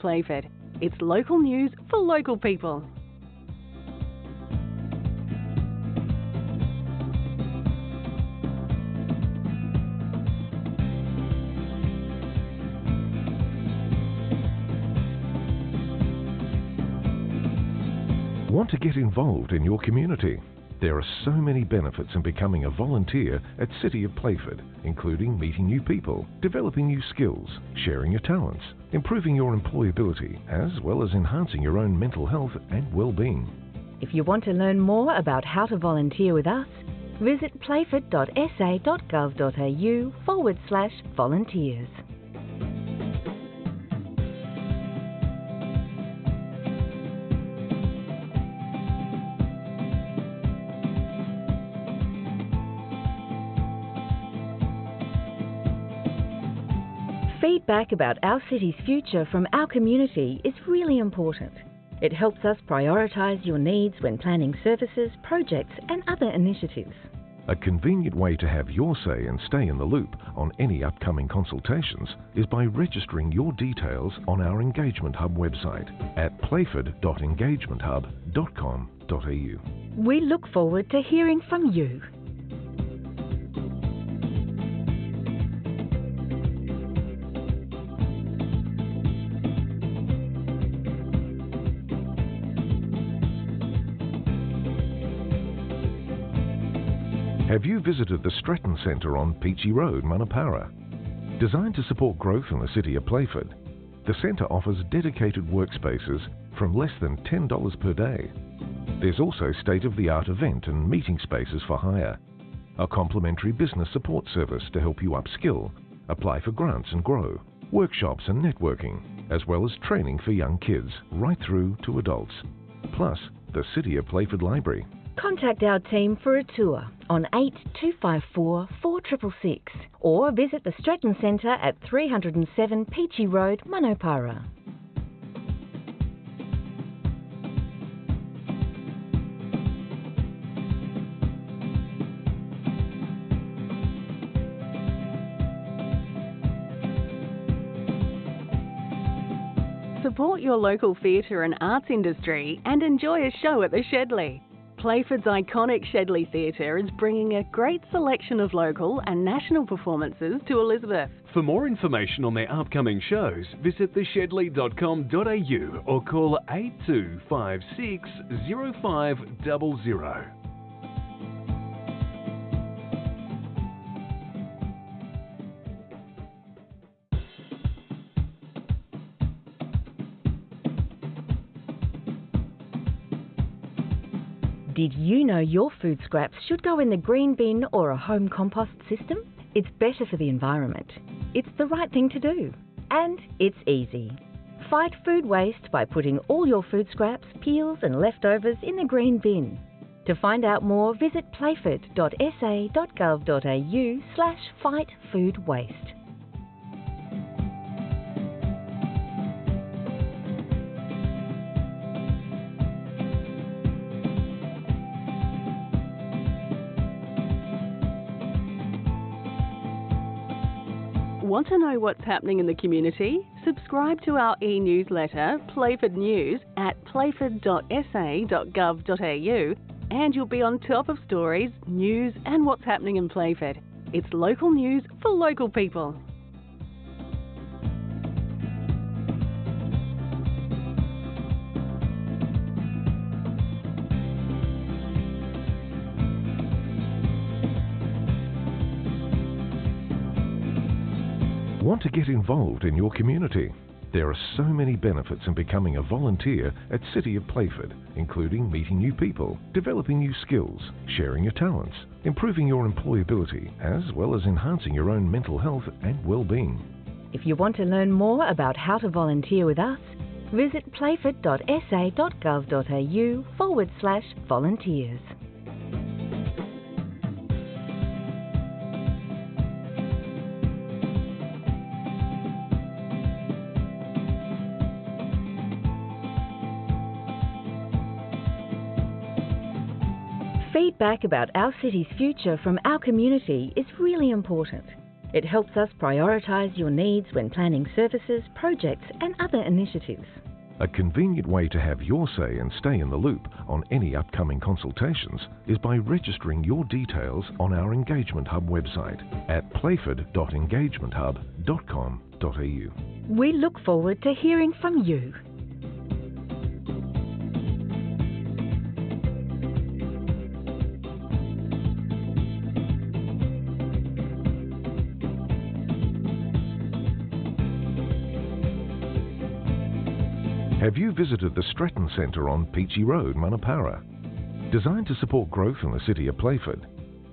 Playford. It's local news for local people. Want to get involved in your community? There are so many benefits in becoming a volunteer at City of Playford, including meeting new people, developing new skills, sharing your talents, improving your employability, as well as enhancing your own mental health and well-being. If you want to learn more about how to volunteer with us, visit playford.sa.gov.au/volunteers. Feedback about our city's future from our community is really important. It helps us prioritise your needs when planning services, projects and other initiatives. A convenient way to have your say and stay in the loop on any upcoming consultations is by registering your details on our Engagement Hub website at playford.engagementhub.com.au. We look forward to hearing from you. Have you visited the Stratton Centre on Peachy Road, Manapara? Designed to support growth in the city of Playford, the centre offers dedicated workspaces from less than $10 per day. There's also state-of-the-art event and meeting spaces for hire, a complimentary business support service to help you upskill, apply for grants and grow, workshops and networking, as well as training for young kids right through to adults. Plus, the City of Playford Library. Contact our team for a tour on 8254 4666 or visit the Stratton Centre at 307 Peachy Road, Manapara. Support your local theatre and arts industry and enjoy a show at the Shedley. Playford's iconic Shedley Theatre is bringing a great selection of local and national performances to Elizabeth. For more information on their upcoming shows, visit theshedley.com.au or call 8256 0500. Did you know your food scraps should go in the green bin or a home compost system? It's better for the environment. It's the right thing to do. And it's easy. Fight food waste by putting all your food scraps, peels and leftovers in the green bin. To find out more, visit playford.sa.gov.au/fightfoodwaste. Want to know what's happening in the community? Subscribe to our e-newsletter, Playford News, at playford.sa.gov.au and you'll be on top of stories, news and what's happening in Playford. It's local news for local people. Want to get involved in your community? There are so many benefits in becoming a volunteer at City of Playford, including meeting new people, developing new skills, sharing your talents, improving your employability, as well as enhancing your own mental health and well-being. If you want to learn more about how to volunteer with us, visit playford.sa.gov.au/volunteers. Feedback about our city's future from our community is really important. It helps us prioritise your needs when planning services, projects and other initiatives. A convenient way to have your say and stay in the loop on any upcoming consultations is by registering your details on our Engagement Hub website at playford.engagementhub.com.au. We look forward to hearing from you. Have you visited the Stretton Centre on Peachy Road, Manapara? Designed to support growth in the city of Playford,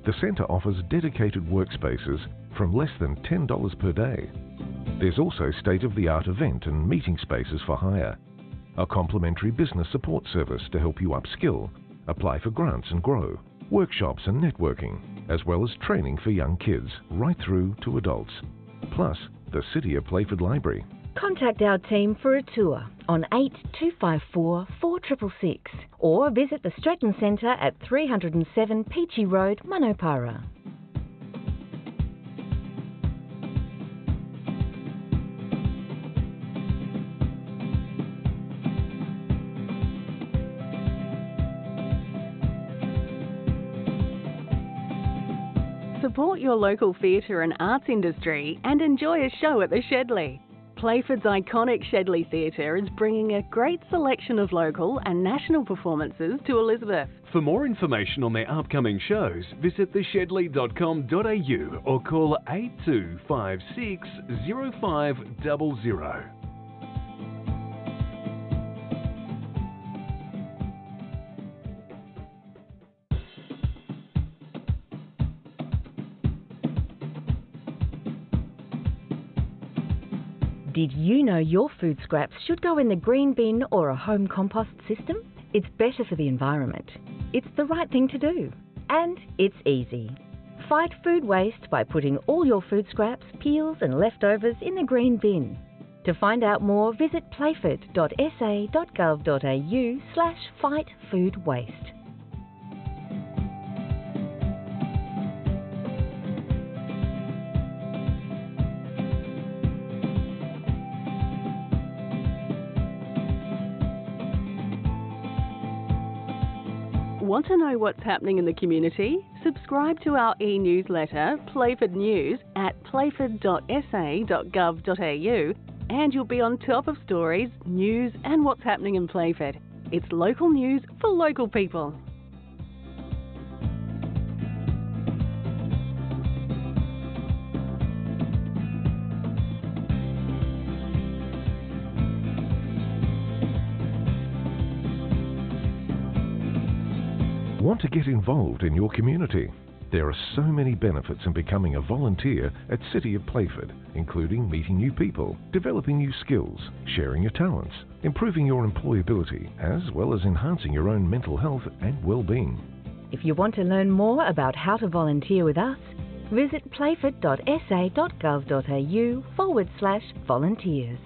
the centre offers dedicated workspaces from less than $10 per day. There's also state-of-the-art event and meeting spaces for hire, a complimentary business support service to help you upskill, apply for grants and grow, workshops and networking, as well as training for young kids right through to adults. Plus, the City of Playford Library. Contact our team for a tour on 8254 4666 or visit the Stretton Centre at 307 Peachy Road, Manapara. Support your local theatre and arts industry and enjoy a show at the Shedley. Playford's iconic Shedley Theatre is bringing a great selection of local and national performances to Elizabeth. For more information on their upcoming shows, visit theshedley.com.au or call 8256 0500. Did you know your food scraps should go in the green bin or a home compost system? It's better for the environment. It's the right thing to do. And it's easy. Fight food waste by putting all your food scraps, peels and leftovers in the green bin. To find out more, visit playford.sa.gov.au/fightfoodwaste. Want to know what's happening in the community? Subscribe to our e-newsletter, Playford News, at playford.sa.gov.au and you'll be on top of stories, news and what's happening in Playford. It's local news for local people. Want to get involved in your community? There are so many benefits in becoming a volunteer at City of Playford, including meeting new people, developing new skills, sharing your talents, improving your employability, as well as enhancing your own mental health and well-being. If you want to learn more about how to volunteer with us, visit playford.sa.gov.au/volunteers.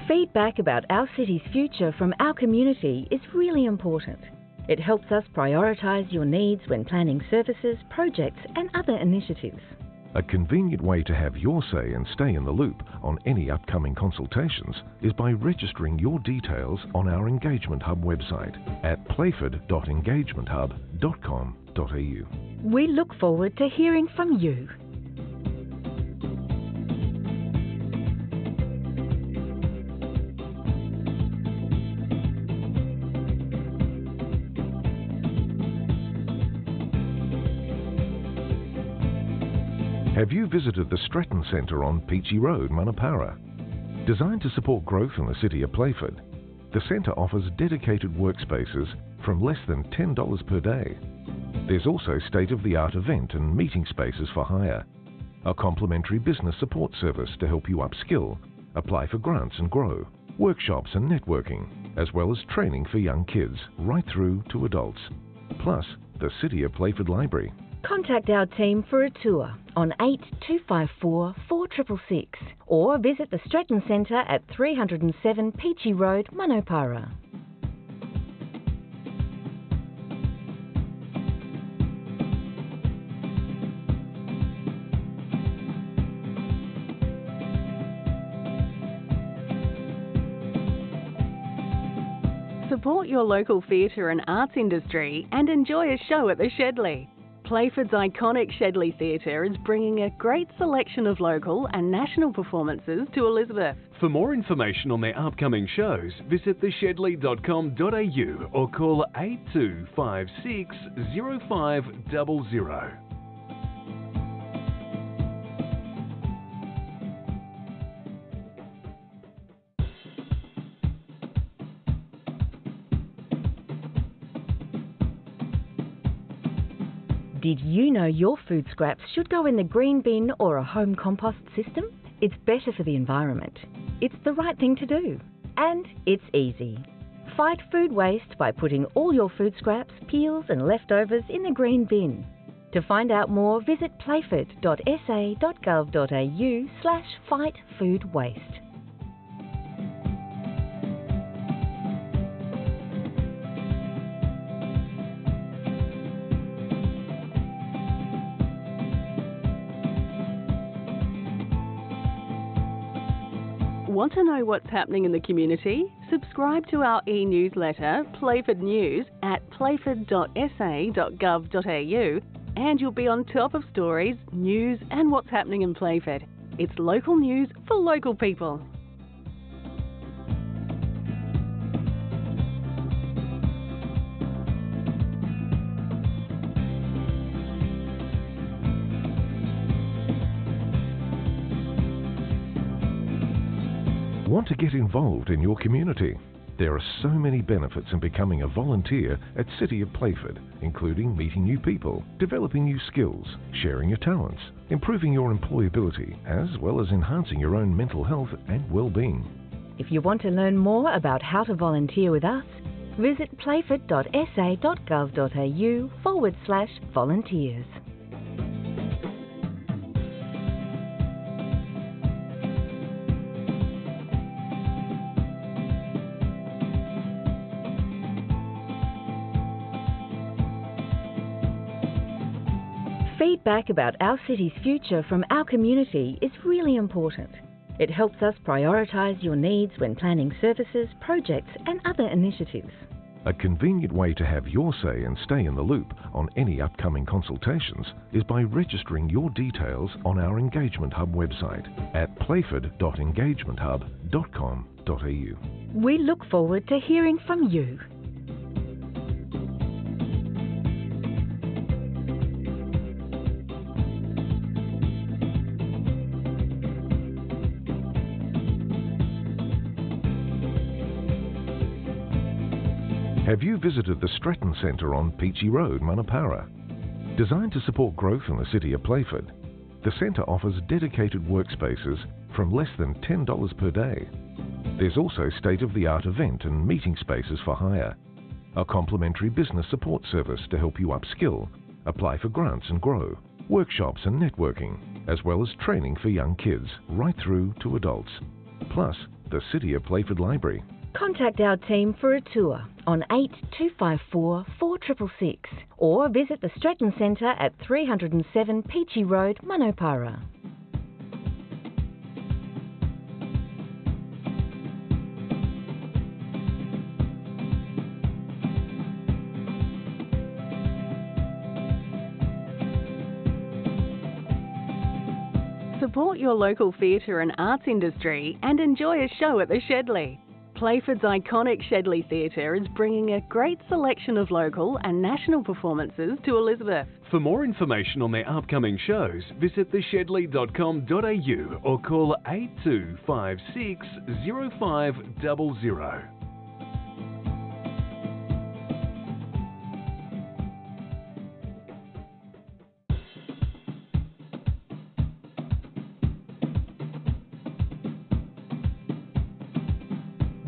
Feedback about our city's future from our community is really important. It helps us prioritise your needs when planning services, projects and other initiatives. A convenient way to have your say and stay in the loop on any upcoming consultations is by registering your details on our Engagement Hub website at playford.engagementhub.com.au. We look forward to hearing from you. Have you visited the Stretton Centre on Peachy Road, Manapara? Designed to support growth in the city of Playford, the centre offers dedicated workspaces from less than $10 per day. There's also state-of-the-art event and meeting spaces for hire, a complimentary business support service to help you upskill, apply for grants and grow, workshops and networking, as well as training for young kids right through to adults. Plus, the City of Playford Library. Contact our team for a tour on 8254 4666 or visit the Stretton Centre at 307 Peachy Road, Manopara. Support your local theatre and arts industry and enjoy a show at the Shedley. Playford's iconic Shedley Theatre is bringing a great selection of local and national performances to Elizabeth. For more information on their upcoming shows, visit theshedley.com.au or call 8256 0500. Did you know your food scraps should go in the green bin or a home compost system? It's better for the environment. It's the right thing to do. And it's easy. Fight food waste by putting all your food scraps, peels and leftovers in the green bin. To find out more, visit playford.sa.gov.au/fightfoodwaste. Want to know what's happening in the community? Subscribe to our e-newsletter, Playford News, at playford.sa.gov.au and you'll be on top of stories, news and what's happening in Playford. It's local news for local people. Want to get involved in your community? There are so many benefits in becoming a volunteer at City of Playford, including meeting new people, developing new skills, sharing your talents, improving your employability, as well as enhancing your own mental health and well-being. If you want to learn more about how to volunteer with us, visit playford.sa.gov.au/volunteers. Feedback about our city's future from our community is really important. It helps us prioritise your needs when planning services, projects and other initiatives. A convenient way to have your say and stay in the loop on any upcoming consultations is by registering your details on our Engagement Hub website at playford.engagementhub.com.au. We look forward to hearing from you. Have you visited the Stretton Centre on Peachy Road, Manopara? Designed to support growth in the city of Playford, the centre offers dedicated workspaces from less than $10 per day. There's also state-of-the-art event and meeting spaces for hire, a complimentary business support service to help you upskill, apply for grants and grow, workshops and networking, as well as training for young kids right through to adults, plus the City of Playford Library. Contact our team for a tour on 8254 4666 or visit the Stretton Centre at 307 Peachy Road, Manopara. Support your local theatre and arts industry and enjoy a show at the Shedley. Playford's iconic Shedley Theatre is bringing a great selection of local and national performances to Elizabeth. For more information on their upcoming shows, visit theshedley.com.au or call 8256 0500.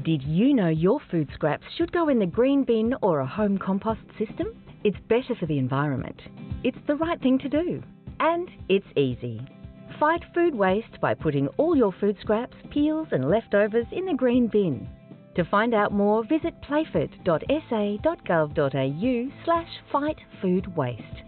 Did you know your food scraps should go in the green bin or a home compost system? It's better for the environment. It's the right thing to do. And it's easy. Fight food waste by putting all your food scraps, peels and leftovers in the green bin. To find out more, visit playford.sa.gov.au/fightfoodwaste.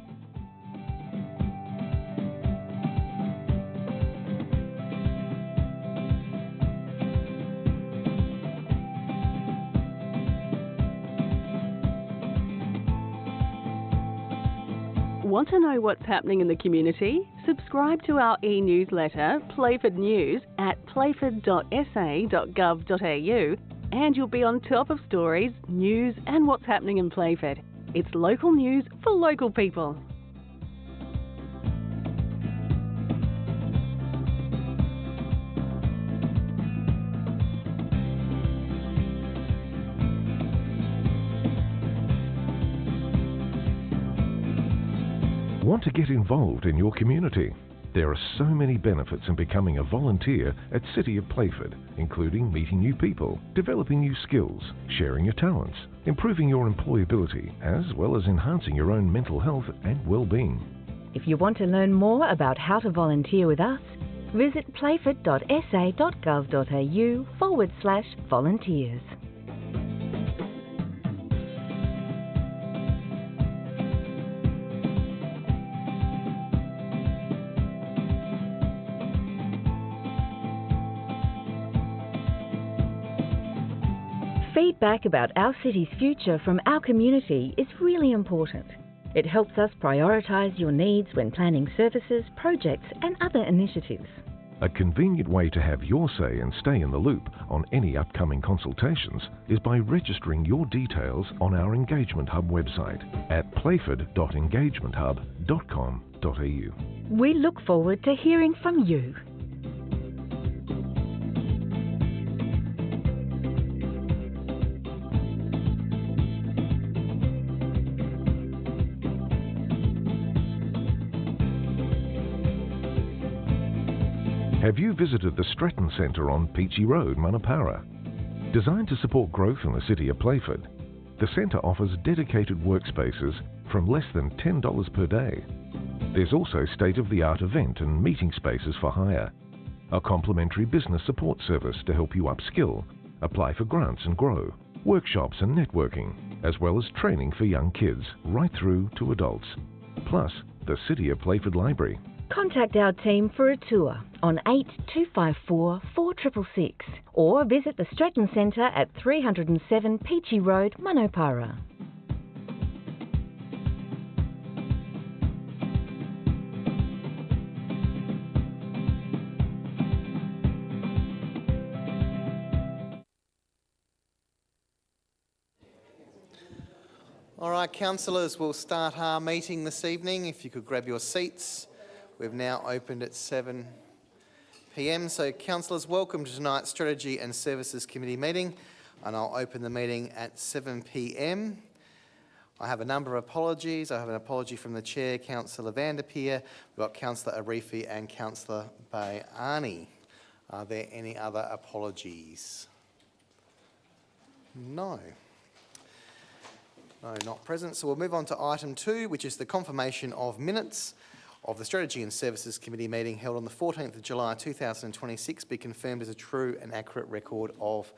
Want to know what's happening in the community? Subscribe to our e-newsletter, Playford News, at playford.sa.gov.au, and you'll be on top of stories, news and what's happening in Playford. It's local news for local people. Want to get involved in your community? There are so many benefits in becoming a volunteer at City of Playford, including meeting new people, developing new skills, sharing your talents, improving your employability, as well as enhancing your own mental health and well-being. If you want to learn more about how to volunteer with us, visit playford.sa.gov.au/volunteers. Feedback about our city's future from our community is really important. It helps us prioritise your needs when planning services, projects and other initiatives. A convenient way to have your say and stay in the loop on any upcoming consultations is by registering your details on our Engagement Hub website at playford.engagementhub.com.au. We look forward to hearing from you. Have you visited the Stretton Centre on Peachy Road, Manapara? Designed to support growth in the city of Playford, the centre offers dedicated workspaces from less than $10 per day. There's also state-of-the-art event and meeting spaces for hire, a complimentary business support service to help you upskill, apply for grants and grow, workshops and networking, as well as training for young kids right through to adults, plus the City of Playford Library. Contact our team for a tour on 8254 4666 or visit the Stretton Centre at 307 Peachy Road, Manapara. All right, councillors, we'll start our meeting this evening. If you could grab your seats. We've now opened at 7 p.m. So, councillors, welcome to tonight's Strategy and Services Committee meeting, and I'll open the meeting at 7 p.m. I have a number of apologies. I have an apology from the Chair, Councillor Vanderpeer. We've got Councillor Arifi and Councillor Bayani. Are there any other apologies? No. No, not present. So we'll move on to item 2, which is the confirmation of minutes of the Strategy and Services Committee meeting held on the 14th of July 2026 be confirmed as a true and accurate record of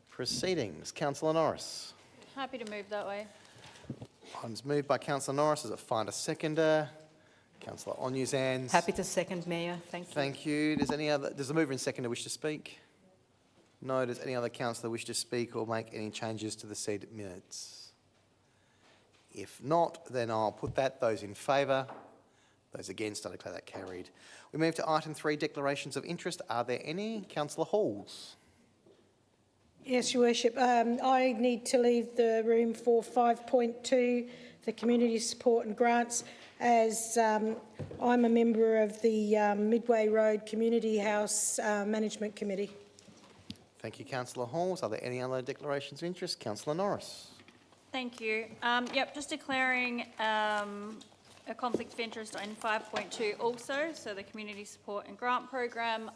proceedings. Councillor Norris. Happy to move that way. Item's moved by Councillor Norris. Does it find a seconder? Councillor Onuzans. Happy to second, Mayor. Thank you. Thank you. Does the mover and seconder wish to speak? No. Does any other councillor wish to speak or make any changes to the said minutes? If not, then I'll put that. Those in favour? Those against, I declare that carried. We move to item 3, declarations of interest. Are there any? Councillor Halls. Yes, Your Worship. I need to leave the room for 5.2, the community support and grants, as I'm a member of the Midway Road Community House Management Committee. Thank you, Councillor Halls. Are there any other declarations of interest? Councillor Norris. Thank you. Just declaring a conflict of interest in 5.2 also, so the Community Support and Grant Program,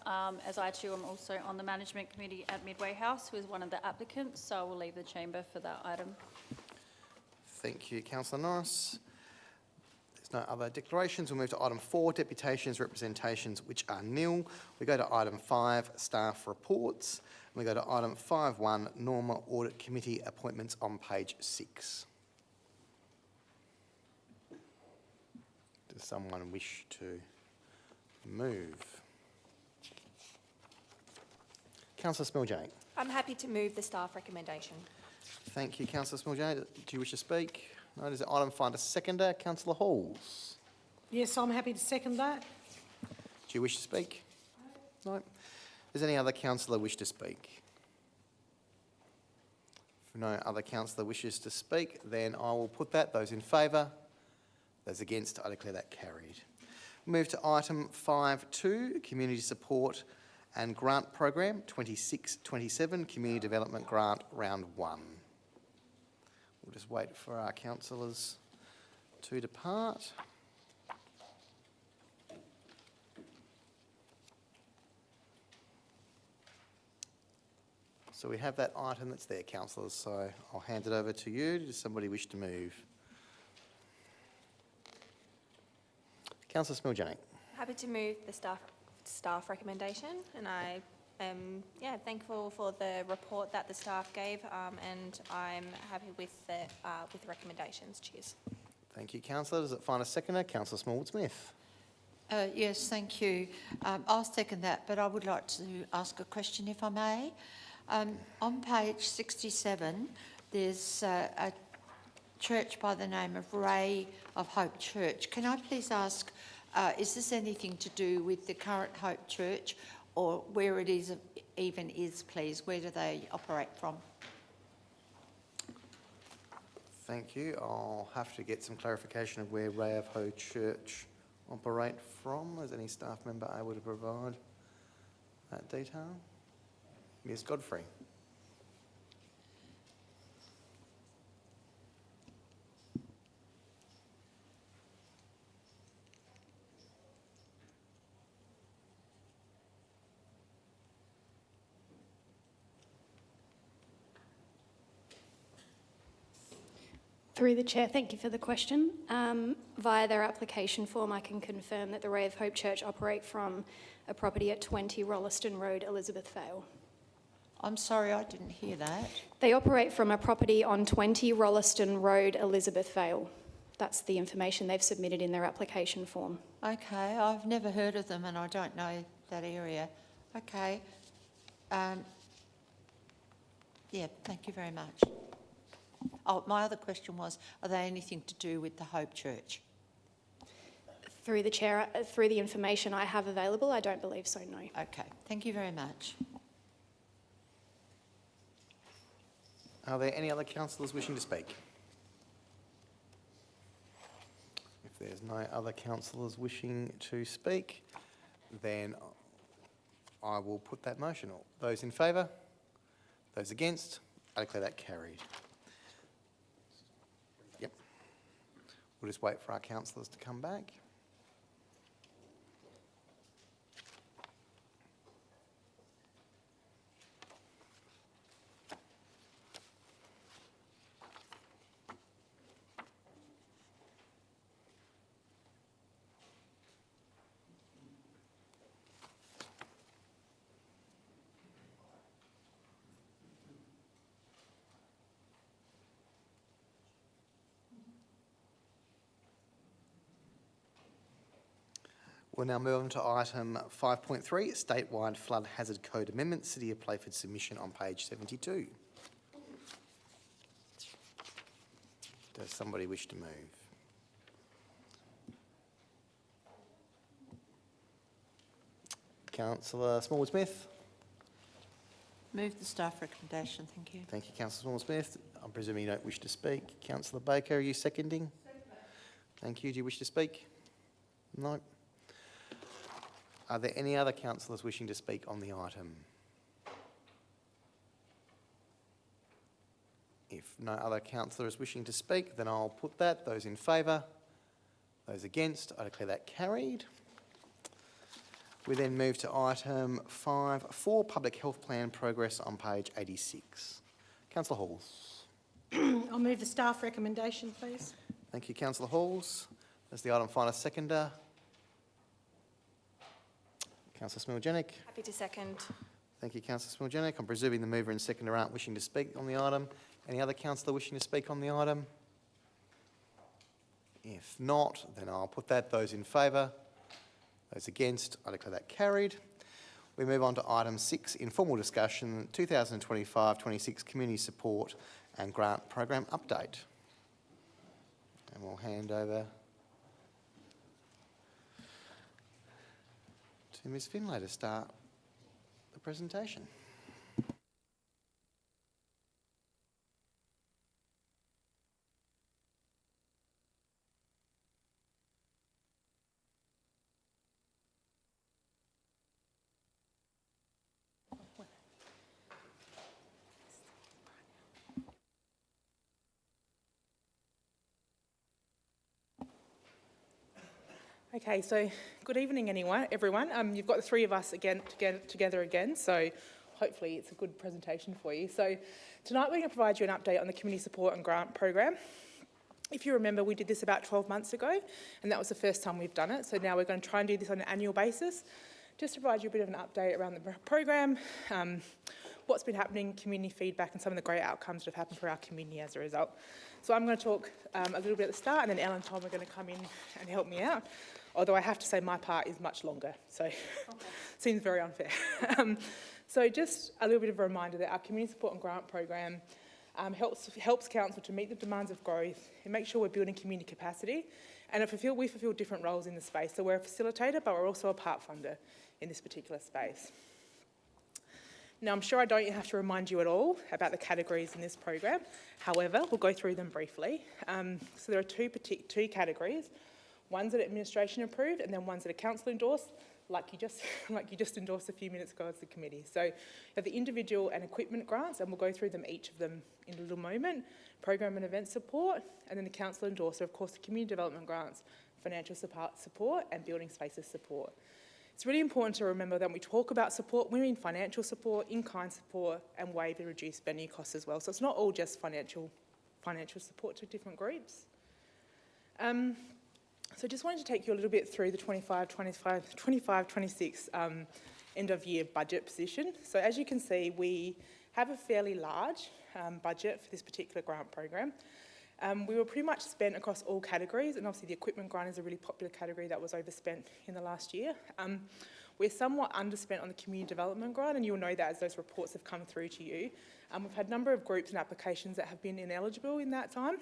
as I too am also on the Management Committee at Midway House, who is one of the applicants, so I will leave the chamber for that item. Thank you, Councillor Norris. There's no other declarations. We'll move to item 4, deputations, representations, which are nil. We go to item 5, staff reports. And we go to item 5.1, Norma Audit Committee appointments on page 6. Does someone wish to move? Councillor Smiljane. I'm happy to move the staff recommendation. Thank you, Councillor Smiljane. Do you wish to speak? No, does item find a seconder? Councillor Halls. Yes, I'm happy to second that. Do you wish to speak? No. Does any other councillor wish to speak? If no other councillor wishes to speak, then I will put that. Those in favour? Those against? I declare that carried. Move to item 5.2, Community Support and Grant Program 26-27, Community Development Grant Round 1. We'll just wait for our councillors to depart. So we have that item that's there, councillors, so I'll hand it over to you. Does somebody wish to move? Councillor Smiljane. Happy to move the staff recommendation, and I am thankful for the report that the staff gave, and I'm happy with the recommendations. Cheers. Thank you, councillor. Does it find a seconder? Councillor Smallwood-Smith. Yes, thank you. I'll second that, but I would like to ask a question, if I may. On page 67, there's a church by the name of Ray of Hope Church. Can I please ask, is this anything to do with the current Hope Church, or where it is even is, please? Where do they operate from? Thank you. I'll have to get some clarification of where Ray of Hope Church operate from. Is any staff member able to provide that detail? Ms. Godfrey. Through the Chair, thank you for the question. Via their application form, I can confirm that the Ray of Hope Church operate from a property at 20 Rolleston Road, Elizabeth Vale. I'm sorry, I didn't hear that. They operate from a property on 20 Rolleston Road, Elizabeth Vale. That's the information they've submitted in their application form. Okay, I've never heard of them and I don't know that area. Okay. Yeah, thank you very much. Oh, my other question was, are they anything to do with the Hope Church? Through the Chair, through the information I have available, I don't believe so, no. Okay, thank you very much. Are there any other councillors wishing to speak? If there's no other councillors wishing to speak, then I will put that motion. Those in favour? Those against? I declare that carried. Yep. We'll just wait for our councillors to come back. We'll now move on to item 5.3, Statewide Flood Hazard Code Amendment, City of Playford submission on page 72. Does somebody wish to move? Councillor Smallwood-Smith. Move the staff recommendation, thank you. Thank you, Councillor Smallwood-Smith. I'm presuming you don't wish to speak. Councillor Baker, are you seconding? Thank you. Do you wish to speak? No. Are there any other councillors wishing to speak on the item? If no other councillor is wishing to speak, then I'll put that. Those in favour? Those against? I declare that carried. We then move to item 5.4, Public Health Plan Progress on page 86. Councillor Halls. I'll move the staff recommendation, please. Thank you, Councillor Halls. Does the item find a seconder? Councillor Smiljanic. Happy to second. Thank you, Councillor Smiljanic. I'm presuming the mover and seconder aren't wishing to speak on the item. Any other councillor wishing to speak on the item? If not, then I'll put that. Those in favour? Those against? I declare that carried. We move on to item 6, informal discussion, 2025-26 Community Support and Grant Program Update. And we'll hand over to Ms Finlay to start the presentation. Okay, so good evening, everyone. You've got the three of us together again, so hopefully it's a good presentation for you. So tonight we're going to provide you an update on the Community Support and Grant Program. If you remember, we did this about 12 months ago, and that was the first time we've done it. So now we're going to try and do this on an annual basis, just to provide you a bit of an update around the program, what's been happening, community feedback, and some of the great outcomes that have happened for our community as a result. So I'm going to talk a little bit at the start, and then Elle and Tom are going to come in and help me out. Although I have to say my part is much longer, so seems very unfair. So just a little bit of a reminder that our Community Support and Grant Program helps council to meet the demands of growth and make sure we're building community capacity. And we fulfil different roles in the space. So we're a facilitator, but we're also a part funder in this particular space. Now, I'm sure I don't have to remind you at all about the categories in this program. However, we'll go through them briefly. So there are two categories. Ones that are administration approved, and then ones that are council endorsed, like you just endorsed a few minutes ago as the committee. So you have the individual and equipment grants, and we'll go through them each of them in a little moment. Program and event support, and then the council endorser, of course, the community development grants, financial support, and building spaces support. It's really important to remember that when we talk about support, we mean financial support, in-kind support, and waive and reduce venue costs as well. So it's not all just financial support to different groups. So just wanted to take you a little bit through the 25-26 end of year budget position. So as you can see, we have a fairly large budget for this particular grant program. We were pretty much spent across all categories, and obviously the equipment grant is a really popular category that was overspent in the last year. We're somewhat underspent on the community development grant, and you'll know that as those reports have come through to you. We've had a number of groups and applications that have been ineligible in that time.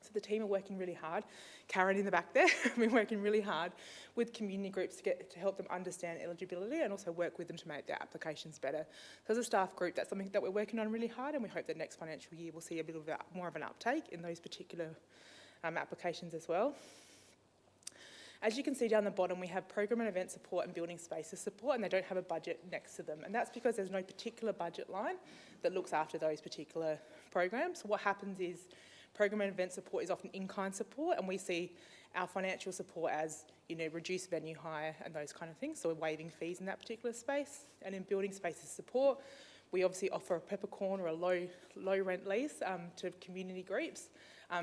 So the team are working really hard. Karen in the back there, have been working really hard with community groups to help them understand eligibility and also work with them to make their applications better. So as a staff group, that's something that we're working on really hard, and we hope that next financial year we'll see a bit of more of an uptake in those particular applications as well. As you can see down the bottom, we have program and event support and building spaces support, and they don't have a budget next to them. And that's because there's no particular budget line that looks after those particular programs. So what happens is program and event support is often in-kind support, and we see our financial support as, reduced venue hire and those kind of things. So we're waiving fees in that particular space. And in building spaces support, we obviously offer a peppercorn or a low rent lease to community groups,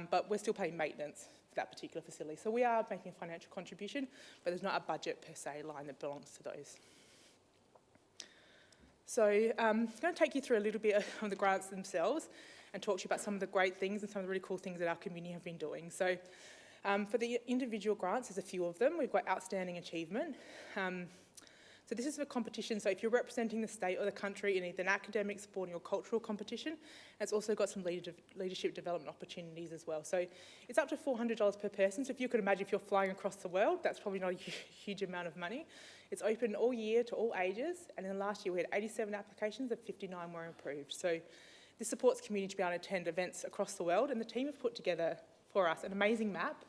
but we're still paying maintenance for that particular facility. So we are making a financial contribution, but there's not a budget per se line that belongs to those. So I'm going to take you through a little bit of the grants themselves and talk to you about some of the great things and some of the really cool things that our community have been doing. So for the individual grants, there's a few of them. We've got outstanding achievement. So this is a competition, so if you're representing the state or the country in either an academic, sporting or cultural competition, it's also got some leadership development opportunities as well. So it's up to $400 per person, so if you could imagine if you're flying across the world, that's probably not a huge amount of money. It's open all year to all ages, and in the last year we had 87 applications and 59 were approved. So this supports community to be able to attend events across the world, and the team have put together for us an amazing map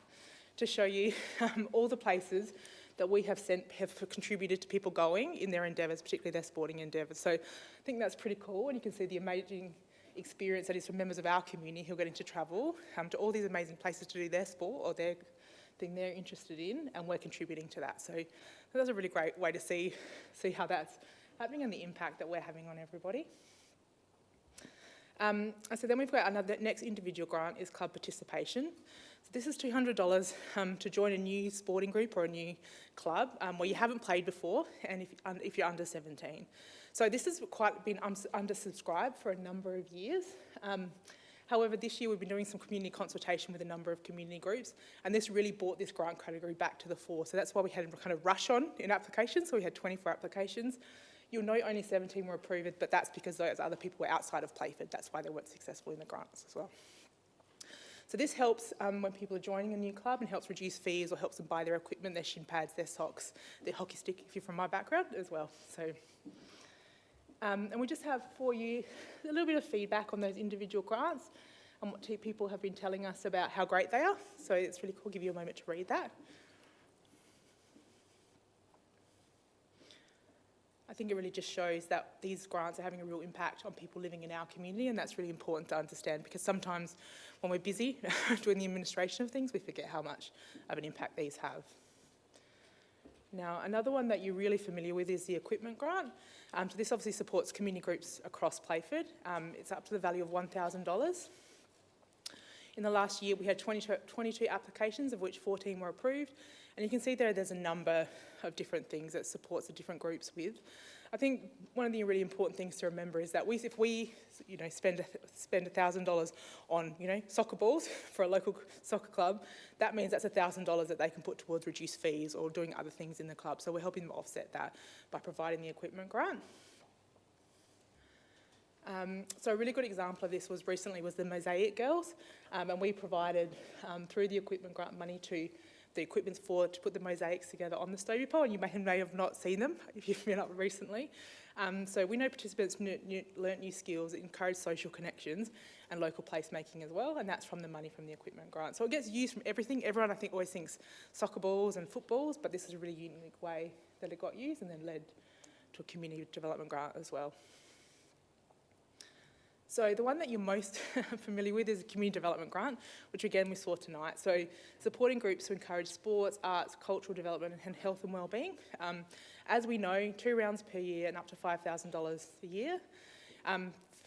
to show you all the places that we have contributed to people going in their endeavours, particularly their sporting endeavours. So I think that's pretty cool, and you can see the amazing experience that is for members of our community who are getting to travel to all these amazing places to do their sport or their thing they're interested in, and we're contributing to that. So that's a really great way to see how that's happening and the impact that we're having on everybody. So then we've got another next individual grant is club participation. So this is $200 to join a new sporting group or a new club where you haven't played before, and if you're under 17. So this has quite been undersubscribed for a number of years. However, this year we've been doing some community consultation with a number of community groups, and this really brought this grant category back to the fore. So that's why we had a kind of rush on in applications. So we had 24 applications. You'll note only 17 were approved, but that's because those other people were outside of Playford. That's why they weren't successful in the grants as well. So this helps when people are joining a new club and helps reduce fees or helps them buy their equipment, their shin pads, their socks, their hockey stick, if you're from my background as well. So, and we just have for you a little bit of feedback on those individual grants and what people have been telling us about how great they are. So it's really cool. I'll give you a moment to read that. I think it really just shows that these grants are having a real impact on people living in our community, and that's really important to understand because sometimes when we're busy doing the administration of things, we forget how much of an impact these have. Now, another one that you're really familiar with is the equipment grant. So this obviously supports community groups across Playford. It's up to the value of $1,000. In the last year, we had 22 applications, of which 14 were approved. And you can see there's a number of different things that supports the different groups with. I think one of the really important things to remember is that if we spend $1,000 on soccer balls for a local soccer club, that means that's $1,000 that they can put towards reduced fees or doing other things in the club. So we're helping them offset that by providing the equipment grant. So a really good example of this was the Mosaic Girls, and we provided through the equipment grant money to the equipment to put the mosaics together on the Stobie pole, and you may have not seen them if you've been up recently. So we know participants learnt new skills, encouraged social connections and local placemaking as well, and that's from the money from the equipment grant. So it gets used from everything. Everyone, I think, always thinks soccer balls and footballs, but this is a really unique way that it got used and then led to a community development grant as well. So the one that you're most familiar with is a community development grant, which again we saw tonight. So supporting groups to encourage sports, arts, cultural development and health and wellbeing. As we know, 2 rounds per year and up to $5,000 a year.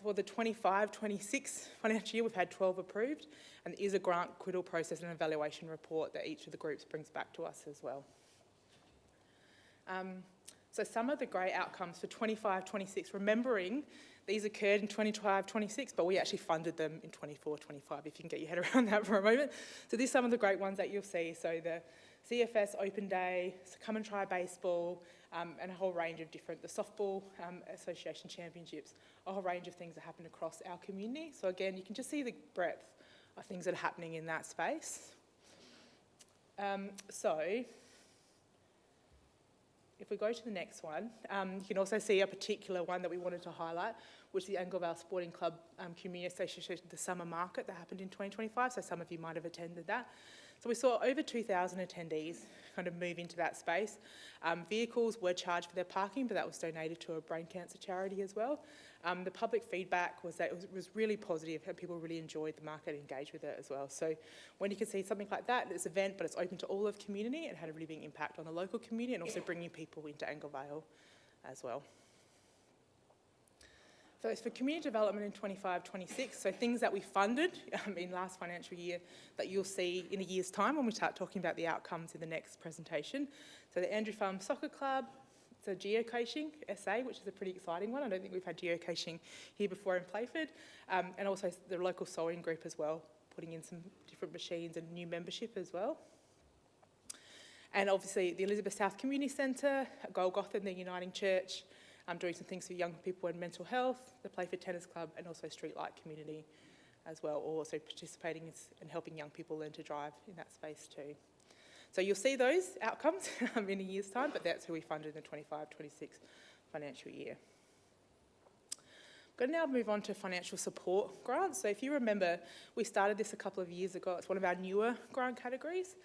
For the 25-26 financial year, we've had 12 approved, and there is a grant acquittal process and evaluation report that each of the groups brings back to us as well. So some of the great outcomes for 25-26, remembering these occurred in 25-26, but we actually funded them in 24-25, if you can get your head around that for a moment. So these are some of the great ones that you'll see. So the CFS Open Day, so Come and Try Baseball, and a whole range of different, the Softball Association Championships, a whole range of things that happen across our community. So again, you can just see the breadth of things that are happening in that space. So if we go to the next one, you can also see a particular one that we wanted to highlight, which is the Anglevale Sporting Club Community Association, the summer market that happened in 2025. So some of you might have attended that. So we saw over 2,000 attendees kind of move into that space. Vehicles were charged for their parking, but that was donated to a brain cancer charity as well. The public feedback was that it was really positive and people really enjoyed the market and engaged with it as well. So when you can see something like that, this event, but it's open to all of community, it had a really big impact on the local community and also bringing people into Anglevale as well. So for community development in 25-26, so things that we funded in last financial year that you'll see in a year's time when we start talking about the outcomes in the next presentation. So the Andrew Farm Soccer Club, it's a geocaching SA, which is a pretty exciting one. I don't think we've had geocaching here before in Playford. And also the local sewing group as well, putting in some different machines and new membership as well. And obviously the Elizabeth South Community Centre, Golgotha and the Uniting Church, doing some things for young people and mental health, the Playford Tennis Club and also Streetlight Community as well, also participating and helping young people learn to drive in that space too. So you'll see those outcomes in a year's time, but that's who we funded in the 25-26 financial year. I'm going to now move on to financial support grants. So if you remember, we started this a couple of years ago. It's one of our newer grant categories.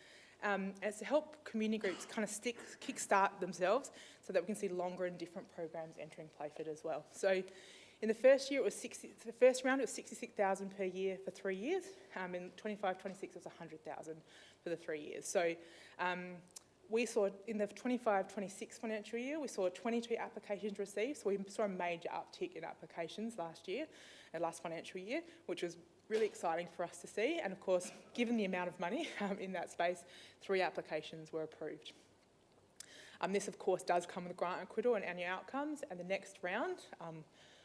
It's to help community groups kind of kickstart themselves so that we can see longer and different programs entering Playford as well. So in the first year, the first round, it was $66,000 per year for 3 years. In 25-26, it was $100,000 for the 3 years. So we saw in the 25-26 financial year, we saw 22 applications received. So we saw a major uptick in applications last year. last financial year, which was really exciting for us to see. And of course, given the amount of money in that space, 3 applications were approved. This of course does come with grant acquittal and annual outcomes, and the next round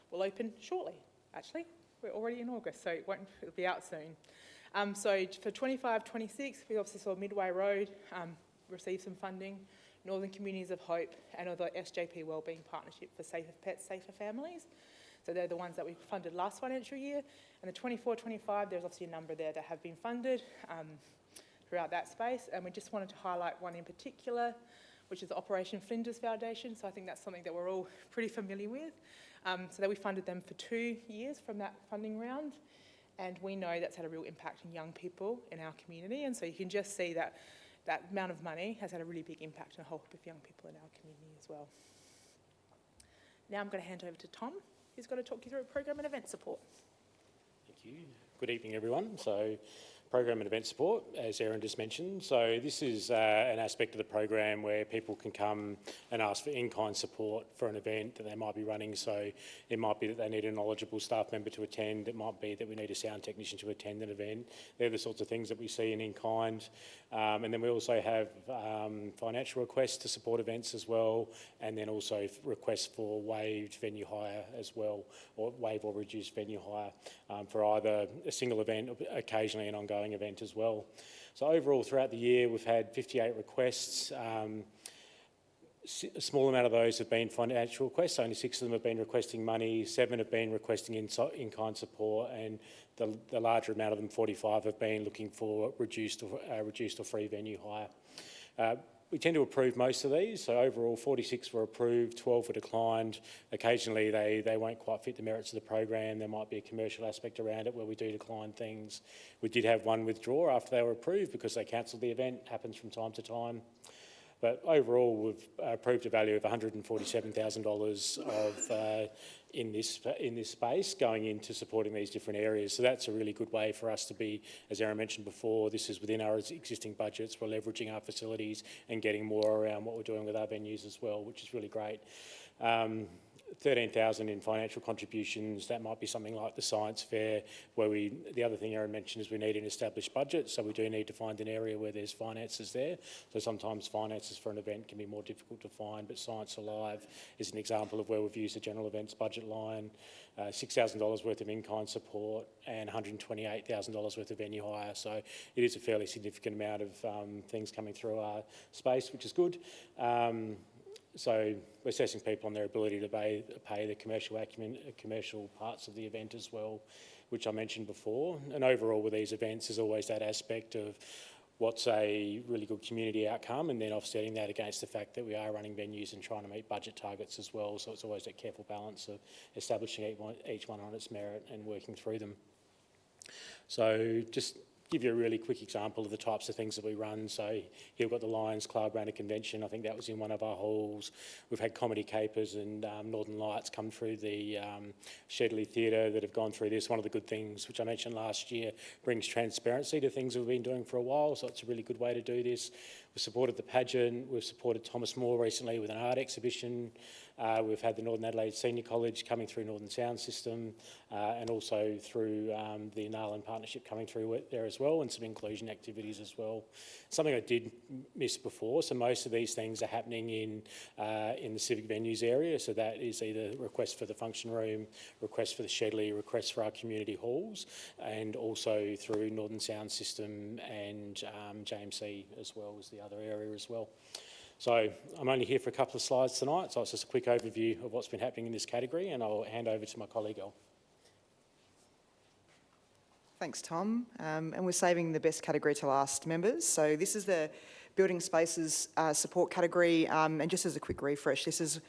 will open shortly. Actually, we're already in August, so it'll be out soon. So for 25-26, we obviously saw Midway Road receive some funding, Northern Communities of Hope, and the SJP Wellbeing Partnership for Safer Pets, Safer Families. So they're the ones that we funded last financial year. And the 24-25, there's obviously a number there that have been funded throughout that space. And we just wanted to highlight one in particular, which is the Operation Flinders Foundation. So I think that's something that we're all pretty familiar with. So that we funded them for 2 years from that funding round. And we know that's had a real impact on young people in our community. And so you can just see that that amount of money has had a really big impact on a whole heap of young people in our community as well. Now I'm going to hand over to Tom, who's going to talk you through program and event support. Thank you. Good evening, everyone. So, program and event support, as Erin just mentioned. So this is an aspect of the program where people can come and ask for in-kind support for an event that they might be running. So it might be that they need a knowledgeable staff member to attend. It might be that we need a sound technician to attend an event. They're the sorts of things that we see in kind. And then we also have financial requests to support events as well, and then also requests for waived venue hire as well, or waive or reduce venue hire for either a single event or occasionally an ongoing event as well. So overall throughout the year we've had 58 requests. A small amount of those have been financial requests. Only 6 of them have been requesting money, 7 have been requesting in-kind support, and the larger amount of them, 45, have been looking for reduced or free venue hire. We tend to approve most of these, so overall 46 were approved, 12 were declined. Occasionally they won't quite fit the merits of the program. There might be a commercial aspect around it where we do decline things. We did have one withdraw after they were approved because they cancelled the event. It happens from time to time. But overall, we've approved a value of $147,000 of in this space going into supporting these different areas. So that's a really good way for us to be, as Erin mentioned before, this is within our existing budgets. We're leveraging our facilities and getting more around what we're doing with our venues as well, which is really great. 13,000 in financial contributions. That might be something like the science fair, where the other thing Erin mentioned is we need an established budget, so we do need to find an area where there's finances there. So sometimes finances for an event can be more difficult to find, but Science Alive is an example of where we've used the general events budget line, $6,000 worth of in-kind support and $128,000 worth of venue hire. So it is a fairly significant amount of things coming through our space, which is good. So we're assessing people on their ability to pay the commercial acumen, commercial parts of the event as well, which I mentioned before. And overall with these events, there's always that aspect of what's a really good community outcome, and then offsetting that against the fact that we are running venues and trying to meet budget targets as well. So it's always that careful balance of establishing each one on its merit and working through them. So just give you a really quick example of the types of things that we run. So here we've got the Lions Club ran a convention. I think that was in one of our halls. We've had Comedy Capers and Northern Lights come through the Shedley Theatre that have gone through this. One of the good things, which I mentioned last year, brings transparency to things we've been doing for a while. So it's a really good way to do this. We've supported the pageant. We've supported Thomas More recently with an art exhibition. We've had the Northern Adelaide Senior College coming through Northern Sound System, and also through the Narlan Partnership coming through there as well, and some inclusion activities as well. Something I did miss before, so most of these things are happening in the civic venues area, so that is either request for the function room, request for the Shedley, request for our community halls, and also through Northern Sound System and JMC as well as the other area as well. So I'm only here for a couple of slides tonight, so it's just a quick overview of what's been happening in this category, and I'll hand over to my colleague Elle. Thanks, Tom. And we're saving the best category to last, members. So this is the building spaces support category, and just as a quick refresh, this is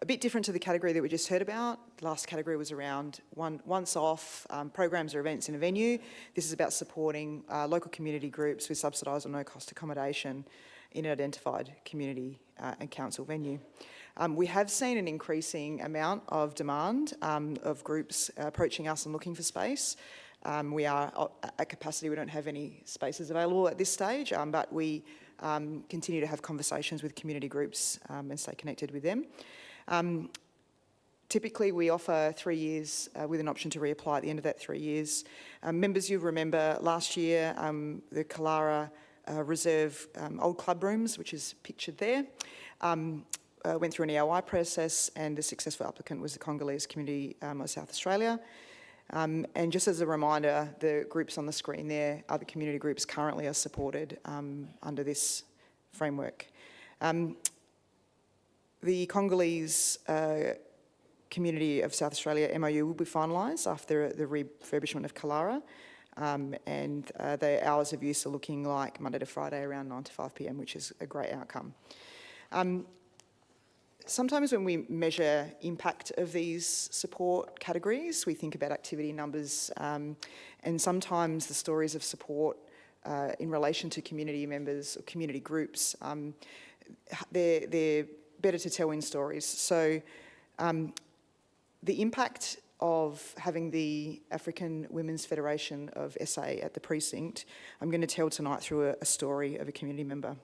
a bit different to the category that we just heard about. The last category was around once-off programs or events in a venue. This is about supporting local community groups with subsidised or no-cost accommodation in an identified community and council venue. We have seen an increasing amount of demand of groups approaching us and looking for space. We are at capacity. We don't have any spaces available at this stage, but we continue to have conversations with community groups and stay connected with them. Typically, we offer 3 years with an option to reapply at the end of that 3 years. Members, you'll remember last year, the Killara Reserve Old Club Rooms, which is pictured there, went through an EOI process, and the successful applicant was the Congolese community of South Australia. And just as a reminder, the groups on the screen there are the community groups currently are supported under this framework. The Congolese Community of South Australia MOU will be finalised after the refurbishment of Killara, and the hours of use are looking like Monday to Friday around 9 to 5 p.m, which is a great outcome. Sometimes when we measure impact of these support categories, we think about activity numbers, and sometimes the stories of support in relation to community members or community groups, they're better to tell in stories. So the impact of having the African Women's Federation of SA at the precinct, I'm going to tell tonight through a story of a community member.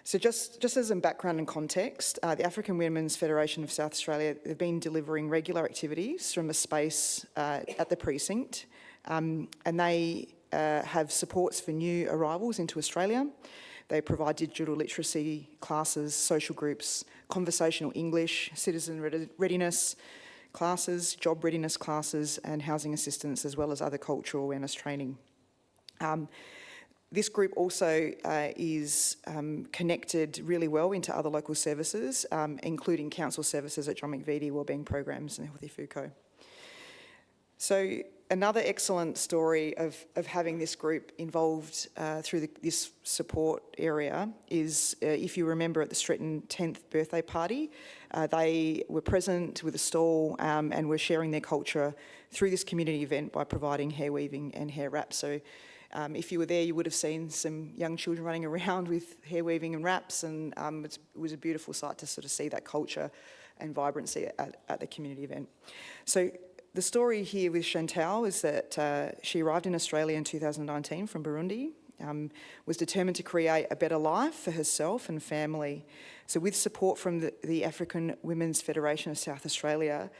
So just as a background and context, the African Women's Federation of South Australia have been delivering regular activities from a space at the precinct, and they have supports for new arrivals into Australia. They provide digital literacy classes, social groups, conversational English, citizen readiness classes, job readiness classes, and housing assistance, as well as other cultural awareness training. This group also is connected really well into other local services, including council services at John McVitie, wellbeing programs and Healthy Food Co. So another excellent story of having this group involved through this support area is, if you remember at the Stretton 10th birthday party, they were present with a stall and were sharing their culture through this community event by providing hair weaving and hair wraps. So if you were there, you would have seen some young children running around with hair weaving and wraps, and it was a beautiful sight to sort of see that culture and vibrancy at the community event. So the story here with Chantal is that she arrived in Australia in 2019 from Burundi, was determined to create a better life for herself and family. So with support from the African Women's Federation of South Australia,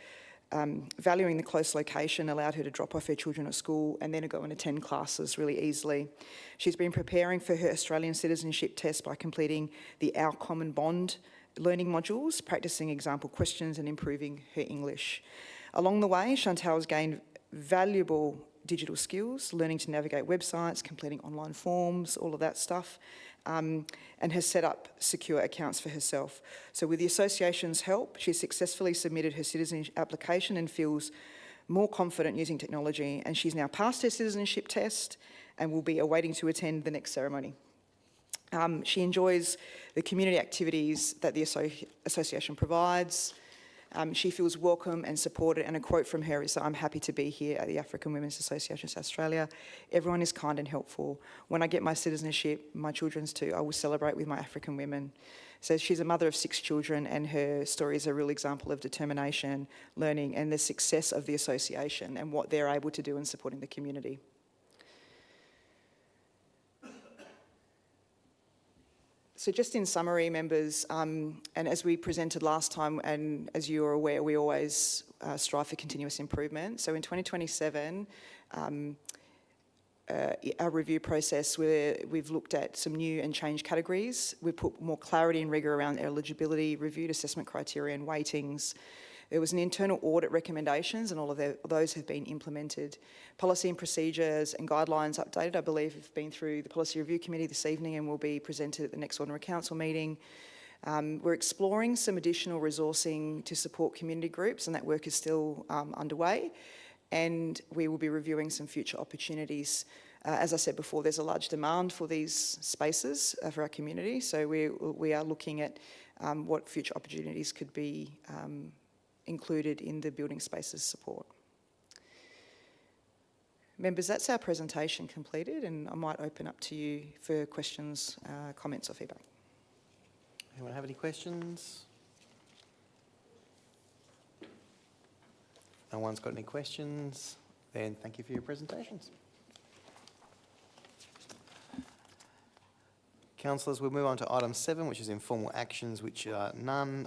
valuing the close location allowed her to drop off her children at school and then go and attend classes really easily. She's been preparing for her Australian citizenship test by completing the Our Common Bond learning modules, practicing example questions and improving her English. Along the way, Chantal has gained valuable digital skills, learning to navigate websites, completing online forms, all of that stuff, and has set up secure accounts for herself. So with the association's help, she successfully submitted her citizenship application and feels more confident using technology, and she's now passed her citizenship test and will be awaiting to attend the next ceremony. She enjoys the community activities that the association provides. She feels welcome and supported, and a quote from her is, "I'm happy to be here at the African Women's Association of South Australia. Everyone is kind and helpful. When I get my citizenship, my children's too, I will celebrate with my African women." So she's a mother of 6 children, and her story is a real example of determination, learning, and the success of the association and what they're able to do in supporting the community. So just in summary, members, and as we presented last time, and as you are aware, we always strive for continuous improvement. So in 2027, our review process, where we've looked at some new and changed categories. We've put more clarity and rigour around eligibility, reviewed assessment criteria and weightings. There was an internal audit recommendations, and all of those have been implemented. Policy and procedures and guidelines updated, I believe, have been through the Policy Review Committee this evening and will be presented at the next Ordinary Council meeting. We're exploring some additional resourcing to support community groups, and that work is still underway. And we will be reviewing some future opportunities. As I said before, there's a large demand for these spaces for our community, so we are looking at what future opportunities could be included in the building spaces support. Members, that's our presentation completed, and I might open up to you for questions, comments or feedback. Anyone have any questions? No one's got any questions? Then thank you for your presentations. Councillors, we'll move on to item 7, which is informal actions, which are none.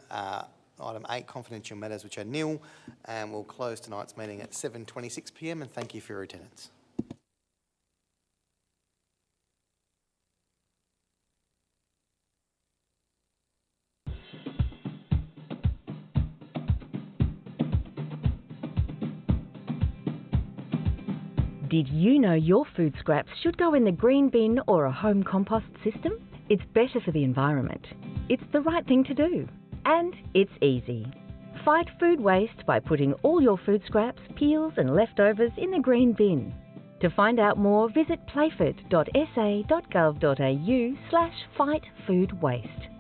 item 8, confidential matters, which are nil, and we'll close tonight's meeting at 7:26 p.m. and thank you for your attendance. Did you know your food scraps should go in the green bin or a home compost system? It's better for the environment. It's the right thing to do. And it's easy. Fight food waste by putting all your food scraps, peels and leftovers in the green bin. To find out more, visit playford.sa.gov.au/fightfoodwaste.